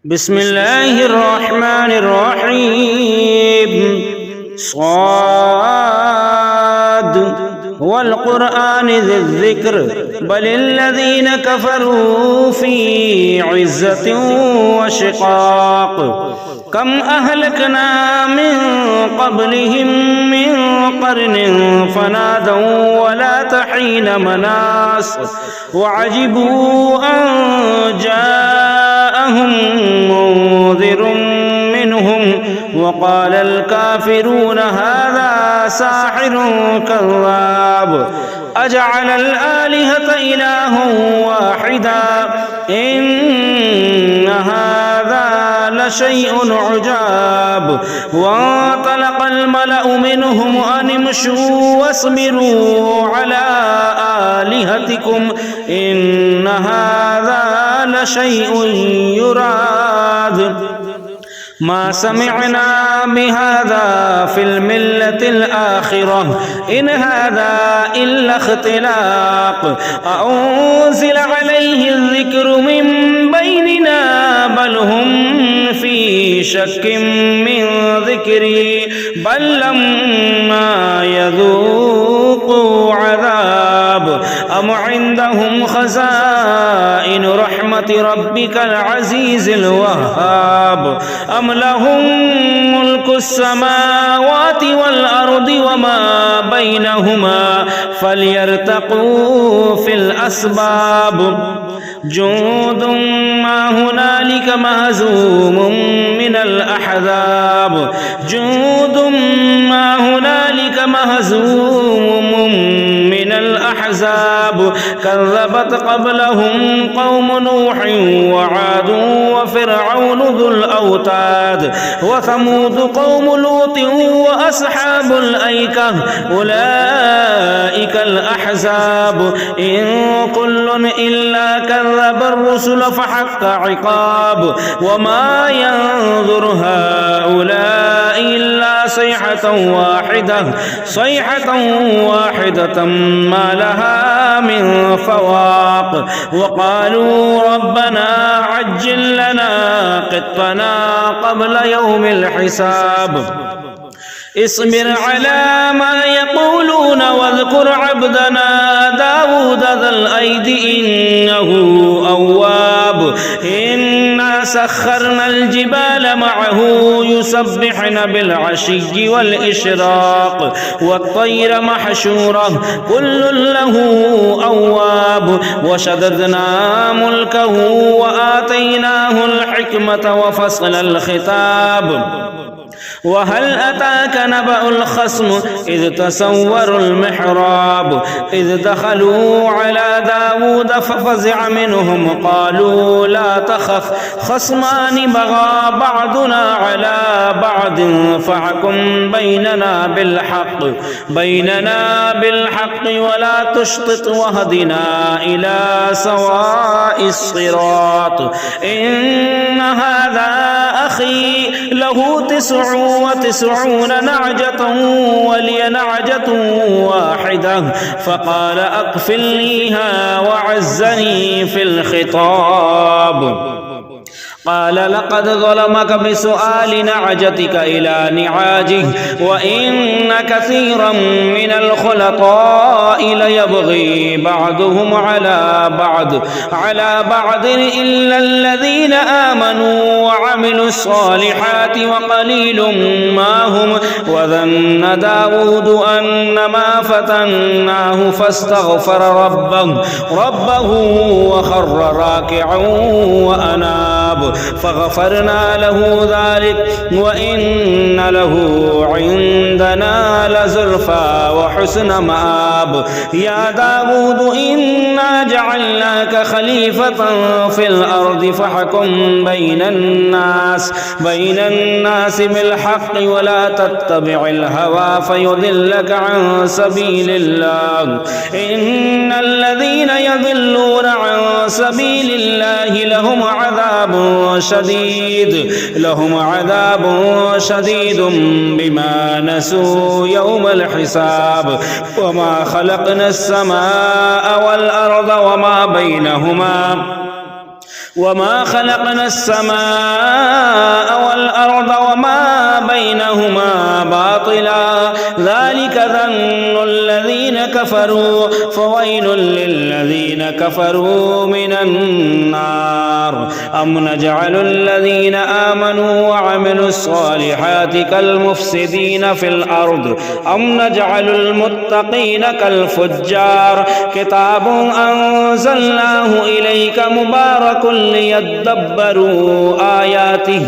بسم الله الرحمن الرحيم. صاد والقرآن ذي الذكر بل الذين كفروا في عزة وشقاق كم أهلكنا من قبلهم من قرن فنادوا ولا تحين مناص وعجبوا أن جاءهم منذر منهم وقال الكافرون هذا ساحر كذاب أجعل الآلهة إلها واحدا إن هذا لشيء عجاب. وانطلق الملأ منهم أن امشوا واصبروا على آلهتكم إن هذا لشيء يراد ما سمعنا بهذا في الملة الآخرة إن هذا إلا اختلاق أنزل عليه الذكر من بيننا بل هم في شك من ذكري بل لما يذوقوا عذاب أم عندهم خزائن رحمة ربك العزيز الوهاب أم لهم ملك السماوات والأرض وما بينهما فليرتقوا في الأسباب جند ما هنالك مهزوم من الأحزاب جند ما هنالك مهزوم من الأحزاب كذبت قبلهم قوم نوح وعاد وفرعون ذو الأوتاد وثمود قوم لوط وأصحاب الأيكة أولئك الأحزاب إن كل إلا كذب الرسل فحق عقاب وما ينظر هؤلاء إلا صيحة واحدة ما لها من فواق وقالوا ربنا عجل لنا قطنا قبل يوم الحساب اصبر على ما يقولون واذكر عبدنا داود ذا الأيد إنه أواب إنا سخرنا الجبال معه يسبحن بالعشي والإشراق والطير محشورة كل له أواب وشددنا ملكه وآتيناه الحكمة وفصل الخطاب وهل أتاك نبأ الخصم إذ تسوروا المحراب إذ دخلوا على داود ففزع منهم قالوا لا تخف خصمان بغى بعضنا على بعض فاحكم بيننا بالحق ولا تشطط واهدنا إلى سواء الصراط إن هذا أخي له 99 نعجة ولي نعجة واحدة فقال أكفلنيها وعزني في الخطاب قال لقد ظلمك بسؤال نعجتك إلى نعاجه وإن كثيرا من الخلطاء ليبغي بعضهم على بعض إلا الذين آمنوا وعملوا الصالحات وقليل ما هم وظن داود أنما فتناه فاستغفر ربه وخر راكعا وأناب فغفرنا له ذلك وإن له عندنا لزلفى وحسن مآب يا داود إنا جعلناك خليفة في الأرض فاحكم بين الناس بالحق ولا تتبع الهوى فيضلك عن سبيل الله إن الذين يضلون عن سبيل الله لهم عذاب شديد بما نسوا يوم الحساب وما خلقنا السماء والأرض وما بينهما وما خلقنا السماء والأرض وما بينهما باطلا ذلك ظن الذين كفروا فويل للذين كفروا من النار أم نجعل الذين آمنوا وعملوا الصالحات كالمفسدين في الأرض أم نجعل المتقين كالفجار كتاب أنزلناه إليك مبارك ليدبروا آياته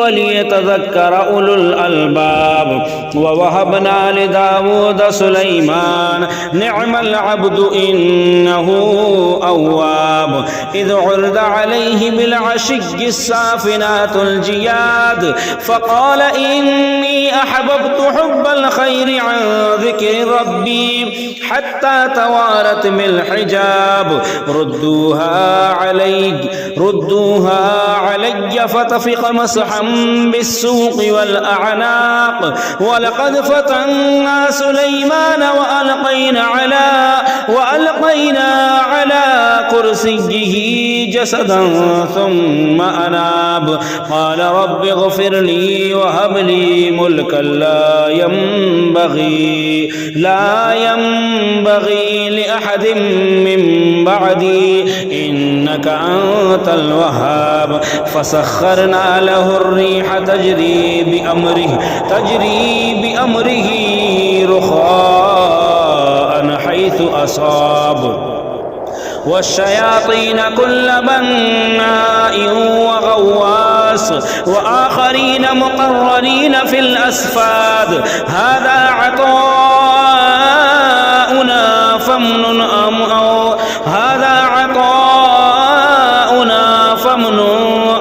وليتذكر أولو الألباب ووهبنا لداود سليمان نعم العبد إنه أواب إذ عرض عليه بالعشي السافنات الجياد فقال إني أحببت حب الخير عن ذكر ربي حتى توارت بالحجاب ردوها علي فتفق مسحا بالسوق والأعناق ولقد فتنا سليمان وألقينا على كرسيه جسدا ثم أناب قال رب اغفر لي وهب لي ملكا لا ينبغي لأحد من بعدي إنك أنت الوهاب فسخرنا له الريح تجري بأمره رخاء حيث أصاب والشياطين كل بناء وغواص وآخرين مقرنين في الأسفاد هذا عطاؤنا فامن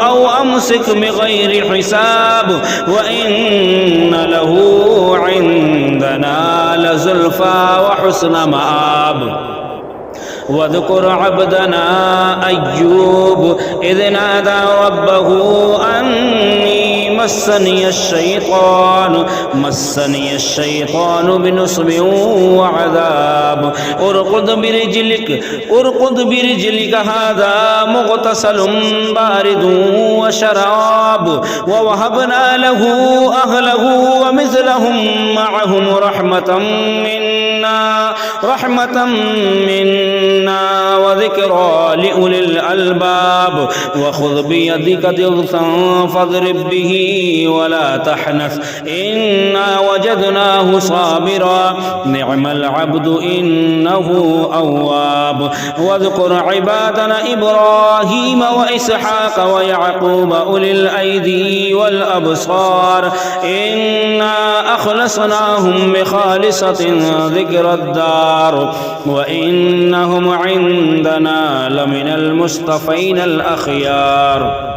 أو أمسك بغير حساب وإن له عندنا لزلفى وحسن مآب واذكر عبدنا أيوب إذ نادى ربه أني مسني الشيطان بنصب وعذاب ارقد برجلك هذا مغتسل بارد وشراب ووهبنا له أهله ومثلهم معهم رحمة منا وذكرى لأولي الألباب وخذ بيدك ضغثا فاضرب به ولا تحنث إنا وجدناه صابرا نعم العبد إنه أواب واذكر عبادنا إبراهيم وإسحاق ويعقوب أولي الأيدي والأبصار إنا أخلصناهم بخالصة ذكر الدار وإنهم عندنا لمن المصطفين الأخيار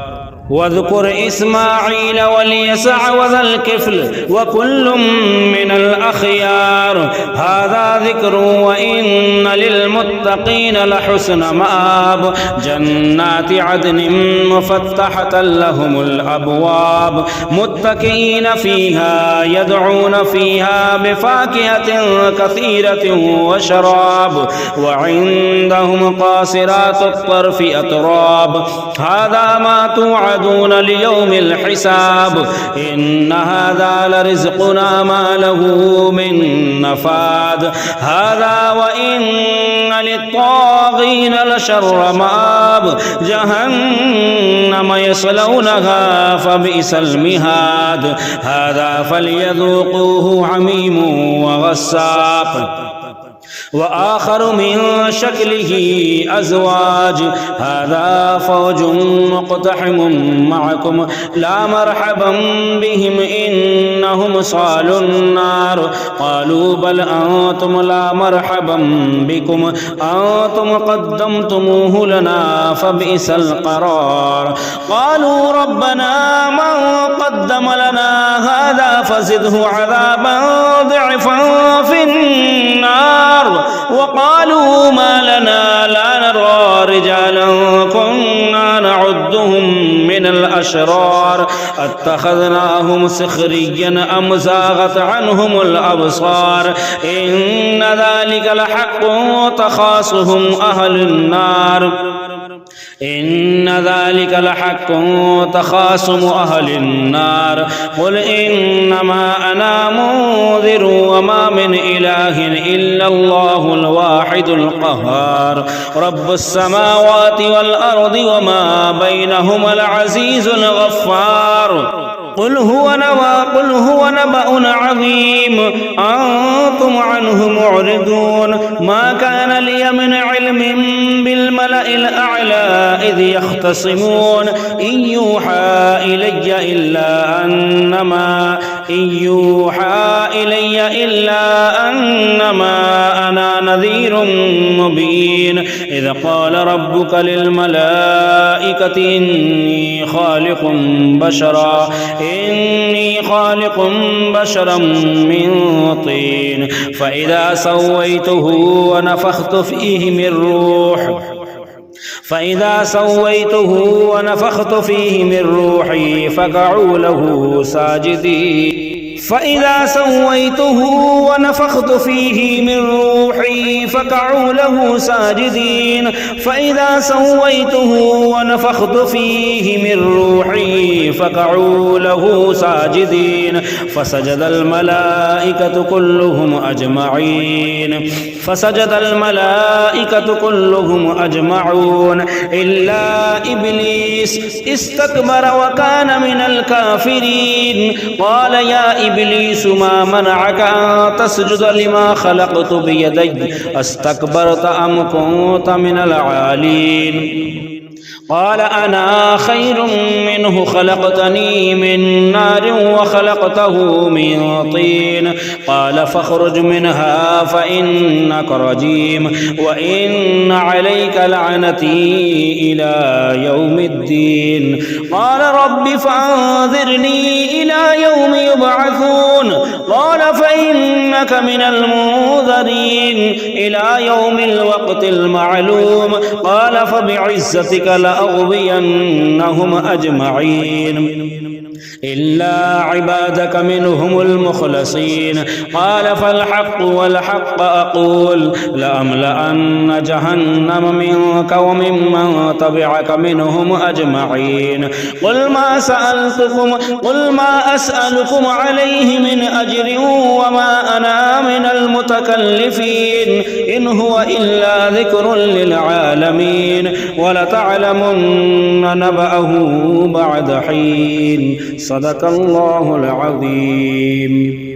واذكر إسماعيل واليسع وذا الكفل وكل من الأخيار هذا ذكر وإن للمتقين لحسن مآب جنات عدن مفتحة لهم الأبواب متكئين فيها يدعون فيها بفاكهة كثيرة وشراب وعندهم قاصرات الطرف أتراب هذا ما توعد ليوم الحساب إن هذا لرزقنا ما له من نفاد هذا وإن للطاغين لشر مآب جهنم يصلونها فبئس المهاد هذا فليذوقوه حميم وغساق وآخر من شكله أزواج هذا فوج مقتحم معكم لا مرحبا بهم إنهم صالوا النار قالوا بل أنتم لا مرحبا بكم أنتم قدمتموه لنا فبئس القرار قالوا ربنا من قدم لنا هذا فزده عذابا ضعفا في النار وقالوا ما لنا لا نرى رجالا كنا نعدهم من الأشرار اتخذناهم سخريا أم زاغت عنهم الأبصار إن ذلك لحق تخاصهم أهل النار إن ذلك لحق تخاصم أهل النار قل إنما أنا منذر وما من إله إلا الله الواحد القهار رب السماوات والأرض وما بينهما العزيز الغفار قل هو نبأ عظيم أنتم عنه معرضون ما كان لي من علم بالملأ الأعلى إذ يختصمون إن يوحى إلي إلا أنما أنا نذير مبين إذ قال ربك للملائكة إني خالق بشرا من طين فإذا سويته ونفخت فيه من روحي فقعوا له ساجدين فسجد الملائكة كلهم أجمعون إلا إبليس استكبر وكان من الكافرين قال يا إبليس ما منعك أن تسجد لما خلقت بيدي أستكبرت أم كنت من العالين قال أنا خير منه خلقتني من نار وخلقته من طين قال فاخرج منها فإنك رجيم وإن عليك لعنتي إلى يوم الدين قال رب فأنذرني إلى يوم يبعثون قال فإنك من المنذرين إلى يوم الوقت المعلوم قال فبعزتك لأغوينهم أجمعين إلا عبادك منهم المخلصين قال فالحق والحق أقول لأملأن جهنم منك وممن تبعك منهم أجمعين قل ما أسألكم عليه من أجر وما أنا من المتكلفين إن هو إلا ذكر للعالمين ولتعلمن نبأه بعد حين صدق الله العظيم